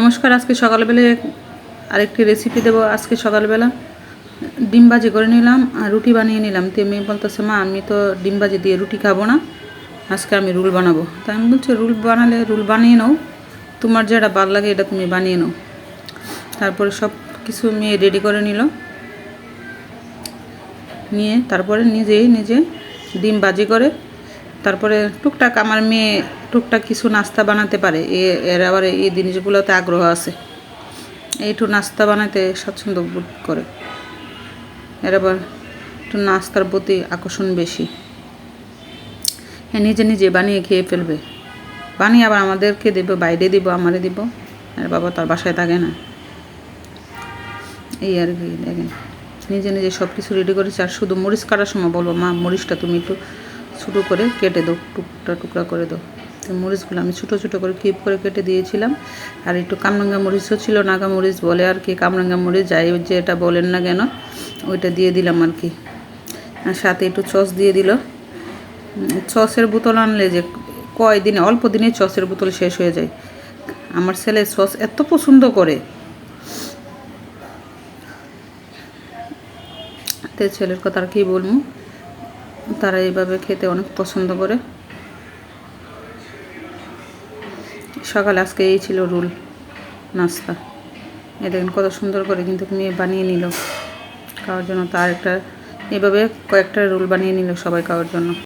নমস্কার। আজকে সকালবেলা আরেকটি রেসিপি দেবো। আজকে সকালবেলা ডিম ভাজি করে নিলাম আর রুটি বানিয়ে নিলাম। তো মেয়ে বলতেছে, মা আমি তো ডিম ভাজি দিয়ে রুটি খাবো না, আজকে আমি রুল বানাবো। তাই আমি বলছি রুল বানালে রুল বানিয়ে নাও, তোমার যেটা ভালো লাগে এটা তুমি বানিয়ে নাও। তারপরে সব কিছু মেয়ে রেডি করে নিয়ে তারপরে নিজে ডিম ভাজি করে তারপরে টুকটাক আমার মেয়ে টুকটাক কিছু নাস্তা বানাতে পারে। এর আবার এই জিনিসগুলোতে আগ্রহ আছে, একটু নাস্তা বানাতে স্বচ্ছন্দ বোধ করে। এর আবার একটু নাস্তার প্রতি আকর্ষণ বেশি। হ্যাঁ, নিজে বানিয়ে খেয়ে ফেলবে, বানিয়ে আবার আমাদেরকে দেবে, বাইরে দিব, আমারে দিব। আর বাবা তার বাসায় থাকে না, এই আর কি। দেখেন নিজে সব কিছু রেডি করেছি। আর শুধু মরিচ কাটার সময় বলবো, মা মরিচটা তুমি একটু ছোটো করে কেটে দাও, টুকরা করে দাও। তো মরিচগুলো আমি ছোটো করে কিপ করে কেটে দিয়েছিলাম। আর একটু কামরাঙ্গা মরিচও ছিল, নাগা মরিচ বলে আর কি, কামরাঙ্গা মরিচ যাই যেটা বলেন না কেন, ওইটা দিয়ে দিলাম আর কি। আর সাথে একটু সস দিয়ে দিল। সসের বোতল আনলে যে কয়দিনে, অল্প দিনে সসের বোতল শেষ হয়ে যায়। আমার ছেলে সস এত পছন্দ করে, তো ছেলের কথা আর কী বলবো, তারা এইভাবে খেতে অনেক পছন্দ করে। সকালে আজকে এই ছিল রুল নাস্তা। এ দেখেন কত সুন্দর করে কিন্তু মেয়ে বানিয়ে নিল খাওয়ার জন্য। তার একটা এভাবে কয়েকটা রোল বানিয়ে নিল সবাই খাওয়ার জন্য।